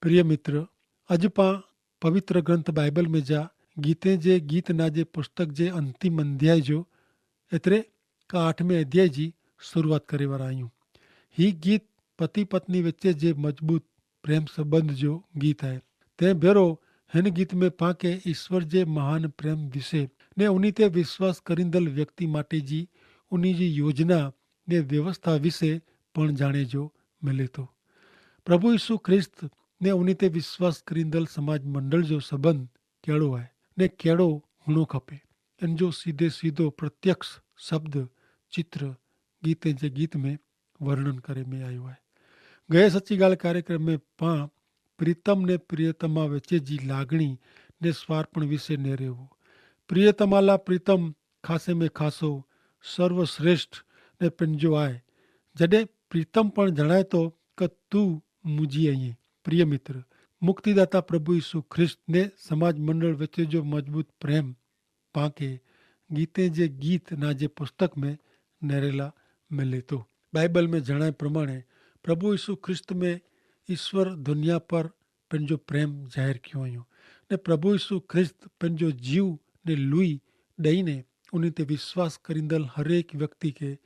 प्रिय मित्र, अॼु पां पवित्र ग्रंथ बाइबल में जा गीते जे गीत ना जे पुस्तक जे अंतिम अध्याय जो एतिरे का 8वें अध्याय जी शुरूआत करे वारा आहियूं। ही गीत पति पत्नी विच जे मजबूत प्रेम संबंध जो गीत आहे। तंहिं भेरो हिन गीत में पां खे ईश्वर जे महान प्रेम विषय ने उन्ही ते विश्वास करींदड़ व्यक्ति माटे जी उन्ही जी योजना ने व्यवस्था विषय पण जाणे जो मिले थो। प्रभु यीशु ख्रिस्त ने उन्ही ते विश्वास करींदड़ समाज मंडल जो संबंध कहिड़ो आहे ने कहिड़ो हुअणो खपे, इन जो सीधे सीधो प्रत्यक्ष शब्द चित्र गीते जे गीत में वर्णन करे में आयो आहे। गए सची ॻाल्हि कार्यक्रम में पां प्रीतम ने प्रियतमा विच जी लाॻणी ने स्वार्पण विषय नेरियो हो। प्रियतमाला प्रीतम खासे में खासो सर्वश्रेष्ठ ने पंहिंजो आहे। जॾहिं प्रीतम पण जणाए थो कि तूं मुंहिंजी आहीं। प्रिय मित्र, मुक्तिदाता प्रभु यीशु ख्रिस्त ने समाज मंडल विच जो मजबूत प्रेम पां खे गीते जे गीत ना जे पुस्तक में नेरेला मिले थो। बाइबल में जणाए प्रमाणे प्रभु यीशु ख्रिस्त में ईश्वर दुनिया पर पंहिंजो प्रेम ज़ाहिर कयो हुयो ने प्रभु यीशु ख्रिस्त पंहिंजो जीव ने लुई ॾेई ने उन ते विश्वास करींदड़ हरेक व्यक्ति खे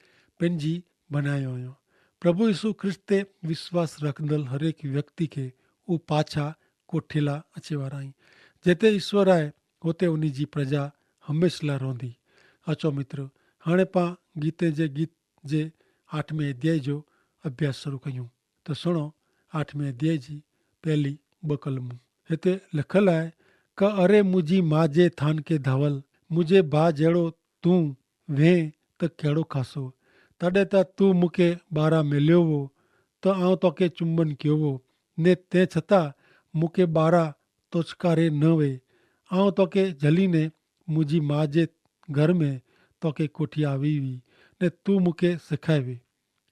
पंहिंजी बनायो हुयो। प्रभु यीशु ख्रिस्त ते विश्वास रखंदड़ हरेक व्यक्ति खे उहो पाछा कोठेला अचे वारा आहिनि। जिते ईश्वर आहे हुते उन जी प्रजा हमेशह लाइ रहंदी। अचो मित्र, हाणे पां गीते जे गीत जे 8वें अध्याय जो अभ्यास शुरू कयूं। त सुणो 8वें अध्याय जी पहली 2 कलमूं। हिते लिखियलु आहे क अरे मुंहिंजी माउ जे थान खे धवल, मुंहिंजे भाउ जहिड़ो तूं वेह त कहिड़ो खासो। तॾहिं त तूं मूंखे ॿारहं मिलियो हो त आउं तोखे चुंबन कयो हो ने तंहिं छतां मूंखे ॿारहं तोचकारे न वे। आउं तोखे झलीने मुंहिंजी माउ जे घर में तोखे कोठी आवी हुई ने तूं मूंखे सेखाए वे।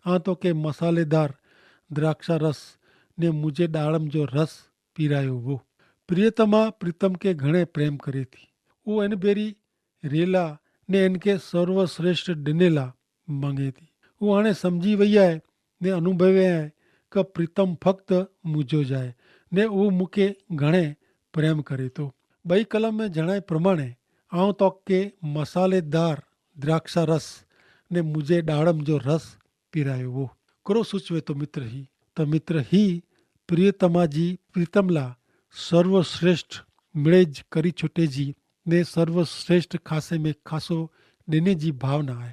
आउं तोखे मसालेदार द्राक्षा रस ने मुंहिंजे ॾाड़म जो रस पीरायो हो। प्रियतमा प्रीतम खे घणे प्रेम करे थी। उहो इन भेरी रेला ने इनखे सर्वश्रेष्ठ ॾिनेला मङे थी। उहो हाणे सम्झी वई आहे ने अनुभवी आहे कि प्रीतम फ़क़्ति मुंहिंजो जाए ने उहो मूंखे घणे प्रेम करे थो। 2 कलम में जणाए प्रमाणे आउं तोखे मसालेदार द्राक्षा रस ने मुंहिंजे ॾाड़म जो रस पीरायो हो। हिकिड़ो सोचे थो मित्र ही प्रियतमा जी प्रीतम ला सर्वश्रेष्ठ मिड़ेज करी छुटे जी ने सर्वश्रेष्ठ खासे में खासो ॾिने जी भावना आहे,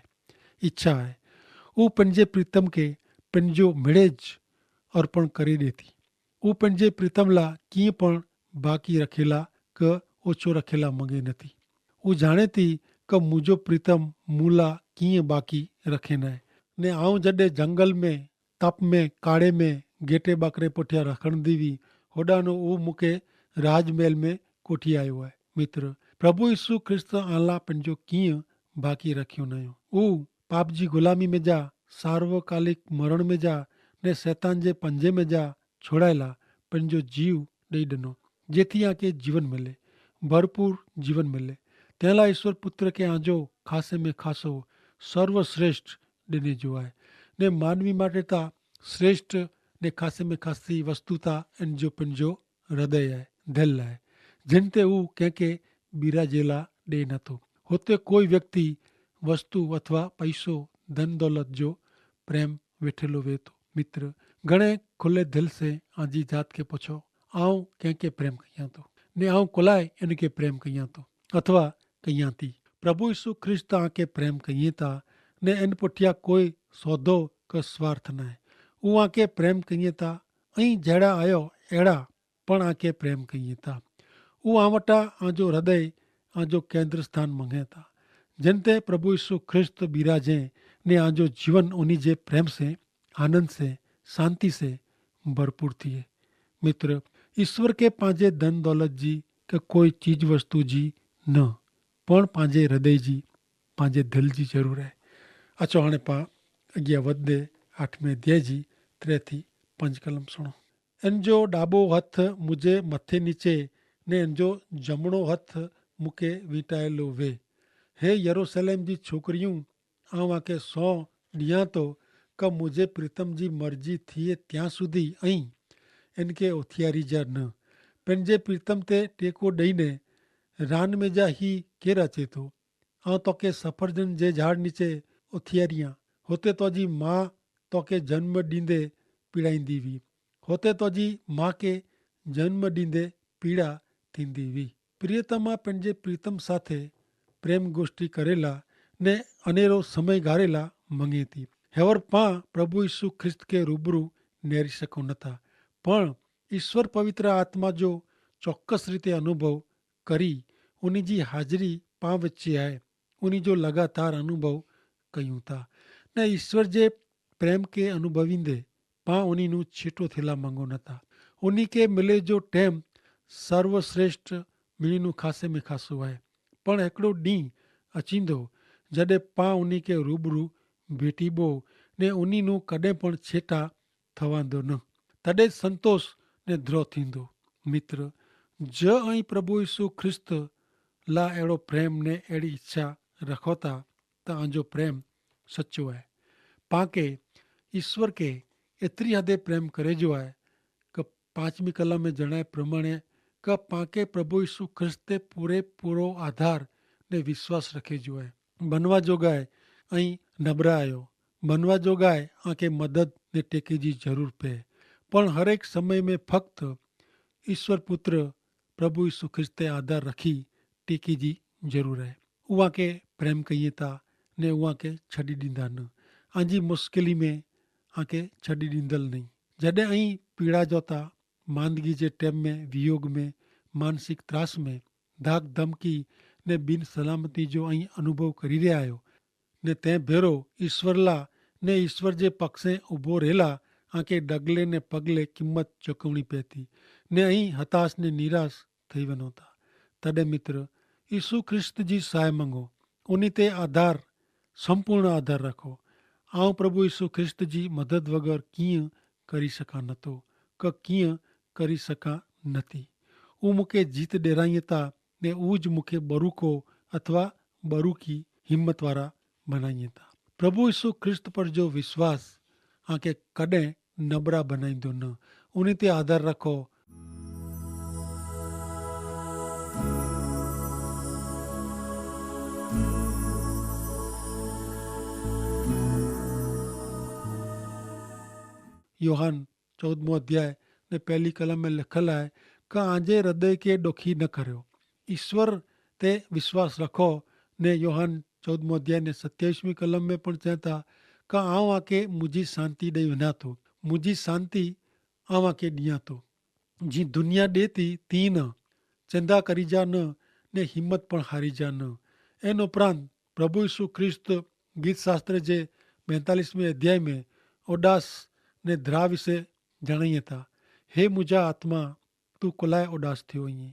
इच्छा आहे। उहो पंहिंजे प्रीतम खे पंहिंजो मिड़ेज अर्पण करे ॾिए थी। उहो पंहिंजे प्रीतम लाइ कीअं पण बाक़ी रखेला क ओछो रखेला मङे नथी। उहो जाणे थी कि मुंहिंजो प्रीतम मूं लाइ कीअं बाक़ी रखे न ने आउं जॾहिं जंगल में तप में काड़े में गेटे ॿाकरे पुठियां रखंदी हुई होॾानो उहो मूंखे राजमहल में कोठी आयो आहे। मित्र, प्रभु यीशु ख्रिस्त आला पंहिंजो कीअं बाक़ी रखियो न हुयो। उहो पाप जी ग़ुलामी में जा सार्वकालिक मरण में जा ने शैतान जे पंजे में जा छोड़ाइला पंहिंजो जीव ॾेई ॾिनो जेथी आके जीवन मिले, भरपूर जीवन मिले। तंहिं लाइ ईश्वर पुत्र खे आजो खासे में खासो सर्वश्रेष्ठ ॾिने जो आहे ने मानवी माटे ता श्रेष्ठ ने खासे में खासी वस्तुता इन जो पंहिंजो हृदय आहे, दिलि आहे, जिन ते हू कंहिंखे बीराजेला ॾे नथो। हुते कोई व्यक्ति वस्तु अथवा पैसो धन दौलत जो प्रेम वेठेलो वे थो। मित्र, घणे खुले दिल से आजी जात खे पुछो आउं कंहिंखे प्रेम कयां थो ने आउं कुलाए इनखे प्रेम कयां थो अथवा कयां थी। प्रभु यीशु ख्रिस्त आके प्रेम कयां था ने इन पुठियां कोई सौदो का स्वार्थ न आहे। उहो आके प्रेम कयां था ऐं जहिड़ा आयो अहिड़ा पण आके प्रेम कयां था। उहो आ वटा आजो हृदय आजो केंद्र स्थान मंगे था जिन ते प्रभु यीशु ख्रिस्त बिराजे ने आजो जीवन उन्हीं जे प्रेम से आनंद से शांति से भरपूर थिए। मित्र, ईश्वर के पंहिंजे धन दौलत जी के कोई चीज वस्तु जी न पण पंहिंजे हृदय जी पंहिंजे दिल जी ज़रूरु आहे। अचो हाणे पां अॻियां वधंदे 8वें अध्याय जी 3 थी 5 कलम सुणो। इन जो ॾाबो हथ मुंहिंजे मथे नीचे ने इन जो जमणो हथ मूंखे वीटायलो वे। हे यरूशलेम जी छोकिरियूं, आउं आके सौं ॾियां थो कि मुंहिंजे प्रीतम जी मर्ज़ी थिए त्यां सुधी ऐं इनके उथियारी जा न। पंहिंजे प्रीतम ते टेको ॾेईने रान में जा ही केरु अचे थो। ऐं तोखे सफ़रजन जे झाड़ नीचे उथियारियां। हुते तुंहिंजी माउ तोखे जन्म ॾींदे पीड़ाईंदी हुई। हुते तुंहिंजी माउ खे जन्म ॾींदे पीड़ा थींदी हुई। प्रियतमा पंहिंजे प्रीतम साथे प्रेम गोष्ठी करेला ने अनेरो समय गारेला मङे थी। હેવર પાં પ્રભુ ઈસુ ખ્રિસ્ત કે રૂબરૂ નેરી શકો નતા, પણ ઈશ્વર પવિત્ર આત્મા જો ચોક્કસ રીતે અનુભવ કરી ઉની जी હાજરી પાં વચ્ચે आहे उनी जो लगातार अनुभव कयूं था ने ईश्वर जे प्रेम के अनुभवींदे पां उनी नू छीटो थेला मंगो नथा। उनी के मिले जो टेम सर्वश्रेष्ठ मिली नू खासे में खासो आहे, पण हिकिड़ो ॾींहुं अचींदो जॾहिं पां उनी के रूबरू भेटीबो ने उनी नू कॾहिं पण छेटा थवांदो न। तॾहिं संतोष ने द्रो थींदो। मित्र, ज ऐं प्रभु यीशु ख्रिस्त ला अहिड़ो प्रेम ने अहिड़ी इच्छा रखो था त आंजो प्रेम सचो आहे। पां खे ईश्वर खे एतिरी हदे प्रेम करे जो आहे कि 5મી कलम में जणाए प्रमाणे कि पां खे प्रभु यीशु ख्रिस्त ते पूरो आधार ने विश्वास रखे जो आहे। बनवा जोगा आहे ऐं नबरा आहियो। बनवा जोगा आहे आंखे मदद ने टेके जी ज़रूर पए, पण हर एक समय में फक्त ईश्वर पुत्र प्रभु यीशु ख्रिस्त ते आधार रखी टेके जी ज़रूर आहे। उहा खे प्रेम कईं था ने उहा खे छॾी ॾींदा न। आंजी मुश्किली में आंखे छॾी ॾींदल नहीं। जॾहिं ऐं पीड़ा जो था मांदगी जे टाइम में, वियोग में, मानसिक त्रास में, धाक धमकी ने बिन सलामती जो ऐं अनुभव करी रहिया आहियो ने तंहिं भेरो ईश्वर ला ने ईश्वर जे पक्षे ऊभो रहेला आंखे डगले ने पगले क़ीमत चुकवणी पए थी ने ऐं हताश ने निराश थी वञो था। तॾहिं मित्र, ईसु ख्रिस्त जी सहाय मंगो, उन ते आधार संपूर्ण आधार रखो। आउं प्रभु ईसु ख्रिस्त जी मदद वग़ैरह कीअं करी सघां नथो, कीअं करी सघां नथी। हू मूंखे जीत ॾेराईं था ने उज मूंखे बरूको अथवा बरूकी हिम्मत वारा बनाईं था। प्रभु यीशु ख्रिस्त पर जो विश्वास आंखे कॾहिं नबरा बनाईंदो न। उन ते आधार रखो। योहान 14 अध्याय ने 1 कलम में लिखल है कि आंजे हृदय के दुखी न करो, ईश्वर ते विश्वास रखो ने योहान 14 अध्याय ने 27મી कलम में पण चवता कि आऊं आके मुझी शांति ॾेई वञा थो, मुझी शांति आऊं आके ॾियां थो। जी दुनिया ॾे थी तीअं न, चिंता करी जा न ने हिम्मत पण हारी जा न। इन उपरांत प्रभु यीशु ख्रिस्त गीत शास्त्र जे 42वें अध्याय में उदास ने द्रा विषय जणाईं था। हे मुंहिंजा आत्मा, तू कुलाए उदास थियो आहीं,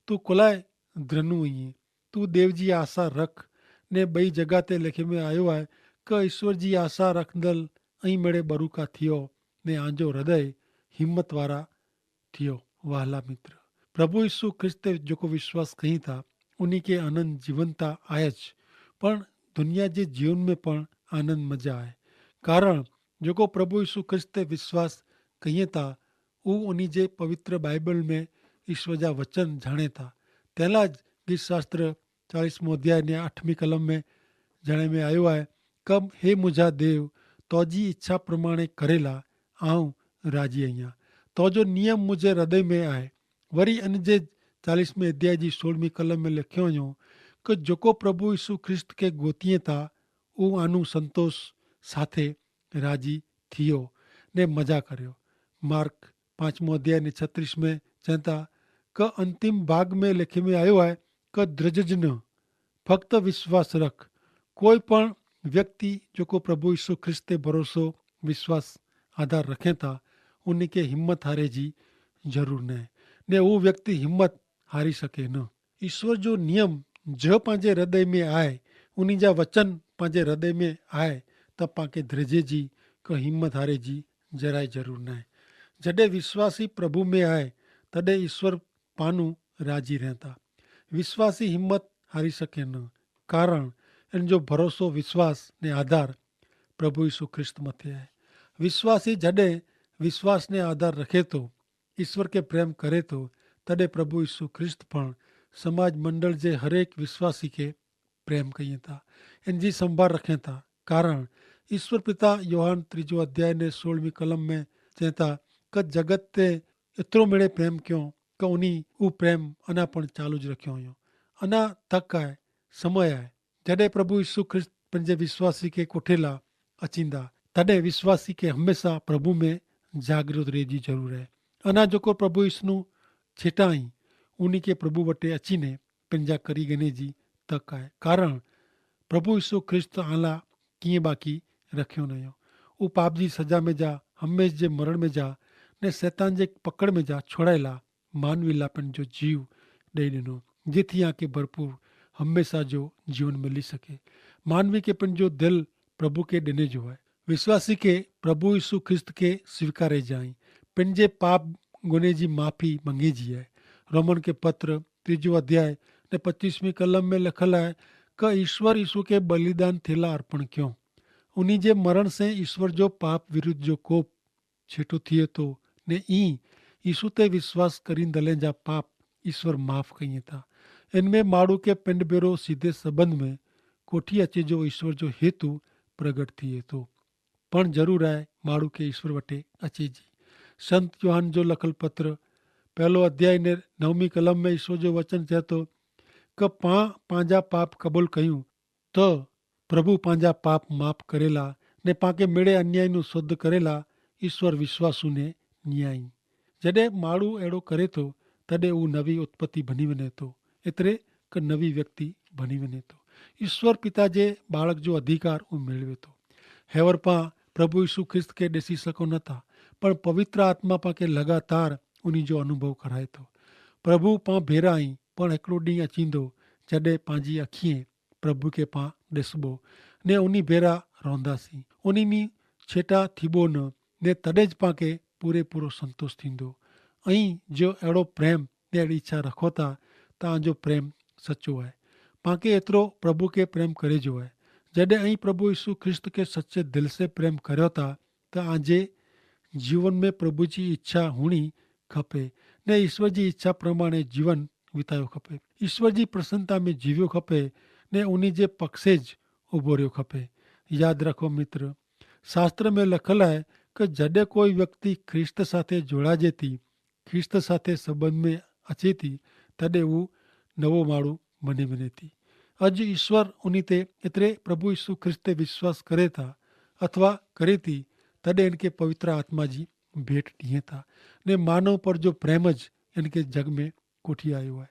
तू कुलाए द्रनू आहीं, तू देव जी आशा रख ने ॿई जॻह ते लिखे में आयो आहे कि ईश्वर जी आशा रखंदल ऐं मिड़े बरूका थियो ने आंजो हृदय हिम्मत वारा थियो। वाहला मित्र, प्रभु यीशु ख्रिस्त ते जेको विश्वास कई था उन्ही के आनंद जीवनता आहेच, पण दुनिया जे जीवन में पण आनंद मज़ा आहे। कारण जेको प्रभु यीशु ख्रिस्त ते विश्वास कईं था उ उन्ही जे पवित्र बाइबल में ईश्वर जा वचन जाणे था। तंहिंला गीत शास्त्र 40 अध्याय ने 8મી कलम में जणे में आयो आहे कब हे मुंहिंजा देव तोजी इच्छा प्रमाणे करेला आऊं राजी आहियां, तोजो नियम मुंहिंजे हृदय में आहे। वरी इन जे 40वें अध्याय जी 16મી कलम में लिखियो वञो कि जेको प्रभु यीशु ख्रिस्त खे गोतीअ था उहो आनू संतोष साथे राजी थियो ने मज़ा करियो। मार्क 5 अध्याय ने 36 में चवंदा कि अंतिम भाग में लिखे में आयो आहे कि द्रजज न, फक्त विश्वास रख। कोई पण व्यक्ति जेको प्रभु यीशु ख्रिस्त ते भरोसो विश्वास आधार रखे था उनखे हिम्मत हारे जी ज़रूर न ने उहो व्यक्ति हिम्मत हारी सके न। ईश्वर जो नियम जो पंहिंजे हृदय में आहे, उन जा वचन पंहिंजे हृदय में आहे त पाण ध्रजे जी कि हिम्मत हारे जी જરાય જરૂર ન आहे। जॾहिं विश्वासी प्रभु में आहे तॾहिं ईश्वर पानू राजी रहता। विश्वासी हिम्मत हारी सके न, कारण इन जो भरोसो विश्वास ने आधार प्रभु यीशु ख्रिस्त मथे आहे। विश्वासी जॾहिं विश्वास ने आधार रखे थो ईश्वर के प्रेम करे तो तॾहिं प्रभु यीशु ख्रिस्त पण समाज मंडल जे हरेक विश्वासी के प्रेम कयूं था, इन जी संभाल रखें था। कारण ईश्वर पिता योहान 3 अध्याय ने 16वीं कलम में चवनि था कि जगत ते एतिरो मिड़े प्रेम कयो कि उन उहो प्रेम अञा पण चालू ज रखियो हुयो। अञा तक आहे, समय आहे जॾहिं प्रभु यीशु ख्रिस्त पंहिंजे विश्वासी खे कोठेला अचींदा, तॾहिं विश्वासी खे हमेशह प्रभु में जागृत रहिजी ज़रूरु आहे। अञा जेको प्रभु यीशु छिटाई उन खे प्रभु वटि अचीने पंहिंजा करी गिने जी तक आहे। कारण प्रभु यीशु ख्रिस्त आला कीअं बाक़ी रखियो न हुयो। उहो पाप जी सज़ा में जा, हमेश जे मरण में जा ने शैतान जे पकड़ में जा छोड़ाइला मानवी लाइ पंहिंजो जीव ॾेई ॾिनो, जिथे आके भरपूर हमेशह जो जीवन मिली सके। मानवी खे पंहिंजो दिलि प्रभु खे ॾिने जो आहे। विश्वासी खे प्रभु यीशु ख्रिस्त खे स्वीकारे जाई, पंहिंजे पाप गुने जी माफ़ी मंगे जी आहे। रोमन के पत्र 3 अध्याय ने 25वीं कलम में लिखल आहे कि ईश्वर यीशु के बलिदान थियला अर्पण कयो। उन्हीं जे मरण से ईश्वर जो पाप विरुद्ध जो कोप छेटो थिए थो ने ई यीशु ते विश्वास करींदले जा पाप ईश्वर माफ़ कई था। इनमें माण्हू के पिंड भेरो सीधे संबंध में कोठी अचे जो ईश्वर जो हेतु प्रगट थिए थो। पण ज़रूरु आहे माण्हू खे ईश्वर वटि अचे जी। संत योहान जो लखल पत्र 1 अध्याय ने 9वीं कलम में ईश्वर जो वचन चए थो कि पंहिंजा पाप क़बूल कयूं त प्रभु पंहिंजा पाप माफ़ करेला ने पाके मिड़े अन्याय नु शुद्ध करेला ईश्वर विश्वासु ने न्याई। जॾहिं माण्हू अहिड़ो करे थो तॾहिं उहो नवी उत्पत्ति बनी वञे थो, एतिरे कि नवी व्यक्ति बनी वञे थो। ईश्वर पिता जे बालक जो अधिकार उहो मेळवे थो। हेवर पां प्रभु यीशु ख्रिस्त खे ॾिसी सघूं नथा, पर पवित्र आत्मा पाके लगातार उन जो अनुभव कराए थो। प्रभु पां भेरा आई, पण हिकिड़ो ॾींहुं अचींदो जॾहिं पंहिंजी अखियूं प्रभु खे पां ॾिसबो ने उन भेरा रहंदासीं, उन छेटा थीबो न ने तॾहिं ज पाके पूरो संतोष थींदो। ऐं जो अहिड़ो प्रेम ने अहिड़ी इच्छा रखो था, तव्हांजो प्रेम सचो आहे। पाके एतिरो प्रभु खे प्रेम करे जो आहे। जॾहिं ऐं प्रभु यीशु ख्रिस्त खे सचे दिलि से प्रेम करियो था त आजे जीवन में प्रभु जी इच्छा हुअणी खपे ने ईश्वर जी इच्छा प्रमाणे जीवन वितायो खपे। ईश्वर जी प्रसन्नता में जीवियो खपे ने उन जे पक्षेज उभो रहियो खपे। यादि रखो मित्र, शास्त्र में लखल आहे कि जॾहिं कोई व्यक्ति ख्रिस्त साथे जोड़ाजे थी, ख्रिस्त साथे संबंध में अचे थी, तॾहिं उहो नवो माण्हू बनी वञे थी। अॼु ईश्वर उन ते एतिरे प्रभु यीशु ख्रिस्त ते विश्वास करे था अथवा करे थी, तॾहिं इनके पवित्र आत्मा जी भेट ॾिए था ने मानव पर जो प्रेमज इनके जग में कोठी आयो आहे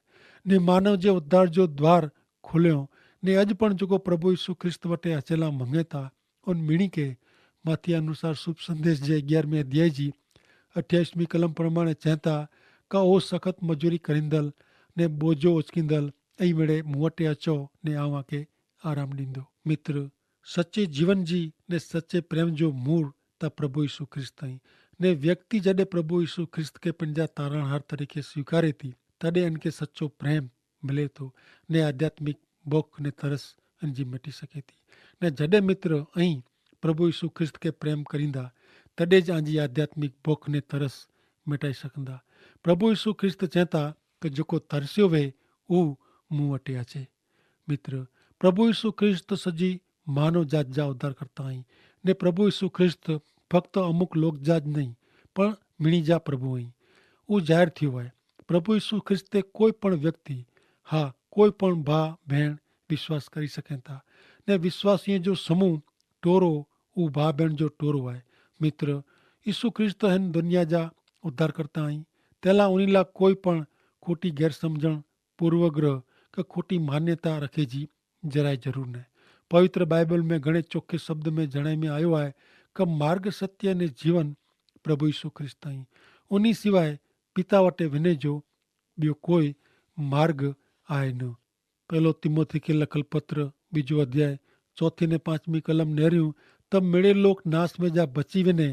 ने मानव जे उद्धार जो द्वार खोलियो ने अॼु पण जेको प्रभु यीशु ख्रिस्त वटि अचेला मंगे था, उन मीणी के माथी अनुसार शुभ संदेश जे 11वें अध्याय जी 28वीं कलम प्रमाणे चवनि था का ओ सख़्त मजूरी करींदल ने बोझो उचकींदल ऐं वेड़े मूं वटि अचो ने आवां खे आराम ॾींदो। मित्र, सचे जीवन जी ने सचे प्रेम जो मूल त प्रभु यीशु ख्रिस्त आई ने व्यक्ति जॾहिं प्रभु यीशु ख्रिस्त खे पंहिंजा तारणहार तरीक़े स्वीकारे थी, तॾहिं इनके सचो प्रेम मिले थो ने आध्यात्मिक बुख ने तरस इन जी मिटी सघे थी। ने जॾहिं मित्र ऐं प्रभु यीशु ख्रिस्त खे प्रेम करींदा, तॾहिं ज आजी आध्यात्मिक बुख ने तरस मिटाए सघंदा। प्रभु यीशु ख्रिस्त चए था कि जेको तरसियो वे उहो मूं वटि अचे। मित्र, प्रभु यीशु ख्रिस्त सॼी मानव जात जा उद्धार करता आई ने प्रभु यीशु ख्रिस्त फक्त अमुक लोक जात नहीं पण मिणी जा प्रभु आई। उहो ज़ाहिर थियो आहे। प्रभु यीशु ख्रिस्त ते कोई पण व्यक्ति, हा कोई पण भाउ भेण विश्वास करी सघनि था ने विश्वासीअ जो समूह टोरो उहो भाउ भेण जो टोरो आहे। मित्र, यीशु ख्रिस्त हिन दुनिया जा उद्धार करता आई, तंहिंला उन लाइ कोई पण खोटी गैर सम्झण, पूर्वग्रह કે ખોટી માન્યતા રખે जी જરાય જરૂર ન। પવિત્ર બાઇબલ में घणे ચોખ્ખે શબ્દ में જણાય में आयो आहे कि मार्ग सत्य ने जीवन प्रभु यीशु ख्रिस्त आई। उन सिवाय पिता वटि वञे जो ॿियो कोई मार्ग आहे न। 1 तिमोथी खे लखल पत्र 2 अध्याय 4 ने 5वीं कलम नेरियूं त मिड़े लोक नास में जा बची वञे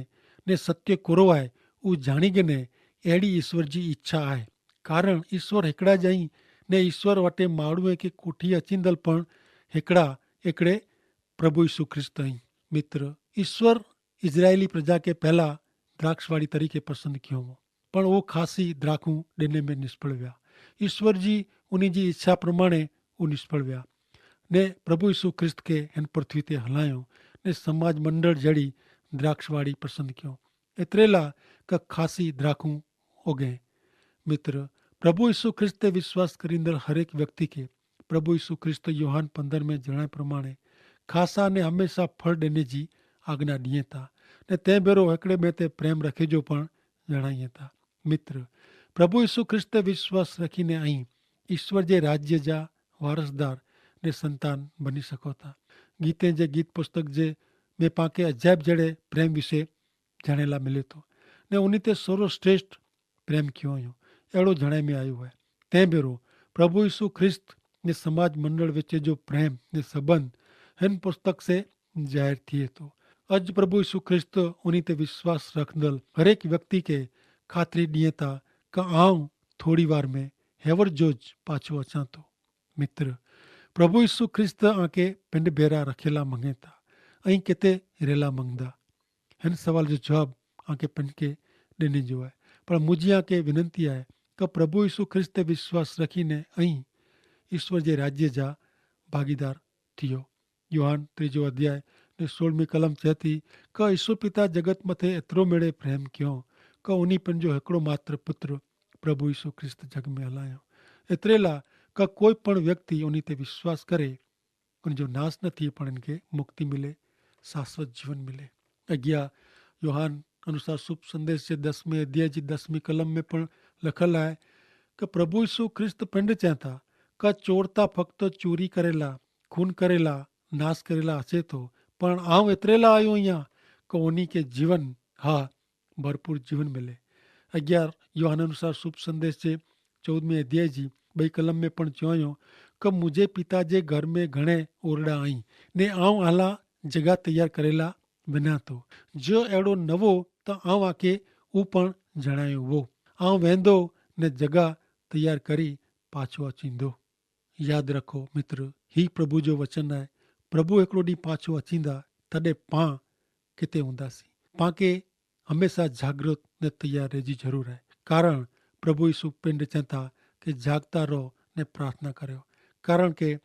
ने सत्य कोरो आहे उहो जाणी गिने अहिड़ी ईश्वर जी इच्छा आहे। कारण ईश्वर हिकिड़ा जाई ने ईश्वर वटे माण्हूअ खे कोठी अचींदल पण हिकिड़े प्रभु यीशु ख्रिस्त आई। मित्र, ईश्वर इज़राइली प्रजा के पहला द्राक्षवाड़ी तरीके पसंद कियो हो। पण वो खासी द्राखूं देने में निष्फल विया। ईश्वर जी उन्हीं जी इच्छा प्रमाणे वो निष्फल विया ने प्रभु यीशु ख्रिस्त के हिन पृथ्वी ते हलायो ने समाज मंडल जड़ी द्राक्षवाड़ी पसंद क्यों एतरेला का खासी द्राखूं उगे। मित्र, प्रभु यीशु ख्रिस्त ते विश्वास करींदड़ हरेक व्यक्ति के प्रभु यीशु ख्रिस्त योहान 15 में जणाए प्रमाणे खासा ने हमेशा फल देने जी आज्ञा दिए था ने ते भेरो हिकिड़े ॿिए ते प्रेम रखिजो पण जणाइए था। मित्र, प्रभु यीशु ख्रिस्त ते विश्वास रखीने आई ईश्वर जे राज्य जा वारसदार ने संतान बनी सको था। गीते जे गीत पुस्तक जे में पाके अजायब जड़े प्रेम विषय जाने ला मिले तो ने उन्हीं ते सर्वश्रेष्ठ प्रेम क्यों हुयो अहिड़ो जणाए में आयो है। तंहिं भेरो प्रभु यीशु ख्रिस्त ने समाज मंडल विच जो प्रेम ने संबंध हिन पुस्तक से जाहिर थिए थो। अज प्रभु यीशु ख्रिस्त उन्हीं ते विश्वास रखंदड़ हरेक व्यक्ति के खातिरी ॾिए था का आऊं थोड़ी वार में हेवर जोज पाछो अचां थो। मित्र, प्रभु यीशु ख्रिस्त आके पिंड भेरा रखेला मंगे था ऐं किते रेला मंगदा। हिन सवाल जो जवाब आके पिंड के ॾिने जो है पर मुझी आके विनंती है कि प्रभु यीशु ख्रिस्त ते विश्वास रखीने ऐं ईश्वर जे राज्य जा भागीदार थियो। योहान 3 अध्याय ने 16 कलम चए थी कि ईश्वर पिता जगत मथे एतिरो मेड़े प्रेम कयो कि उन्हीं पंहिंजो हिकिड़ो मात्र पुत्र प्रभु यीशु ख्रिस्त जग में हलायो एतिरे ला कि कोई पण व्यक्ति उन्हीं ते विश्वास करे उनजो नाश न थिए पण इनके मुक्ति मिले, शाश्वत जीवन मिले। अॻियां योहान अनुसार शुभ संदेश जे 10वें अध्याय जी 10वीं कलम में पण लखल आहे कि प्रभु यीशु ख्रिस्त पिंड चए था कि चोर ता फक्त चोरी करेला, खून करेला, नाश करेला अचे थो पण आऊं एतिरे लाइ आयो आहियां कि उन्हीं के जीवन हा भरपूर जीवन मिले। अॻियां योहान अनुसार शुभ संदेश जे 14वें अध्याय जी 2 कलम में पण चयो कि मुझे पिता जे घर में घणे ओरड़ा आहीं ने आऊं हाला जगह तैयार करेला वञा थो। जो अहिड़ो न हो त आऊं आके हू पण जणायो हो आऊं वेंदो ने जगह तैयार करी पाछो अचींदो। यादि रखो मित्र, ही प्रभु जो वचन आहे। प्रभु हिकिड़ो ॾींहुं पाछो अचींदा तॾहिं पां किथे हूंदासीं। पां खे हमेशा जागृत ने तैयार रहिजी ज़रूरु आहे कारण प्रभु यीशु पिंड चवनि था कि जागता रहो ने प्रार्थना करियो कारण के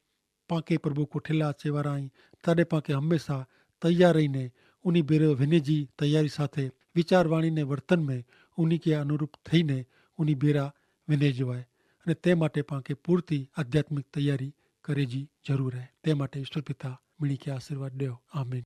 पां खे प्रभु कोठिला अचे वारा आहियूं तॾहिं पां खे हमेशा तैयार रहीने उन भेरे वञण जी तैयारी સાથે વિચારવાણી ને વર્તન में ઉની કે અનુરૂપ થઈને ઉની ભેરા વિનેજો आहे અને તે માટે પાંકે પૂરતી આધ્યાત્મિક તૈયારી કરેજી જરૂર है। તે માટે ઈશ્વર પિતા મીણી કે આશીર્વાદ દેવ। આમીન।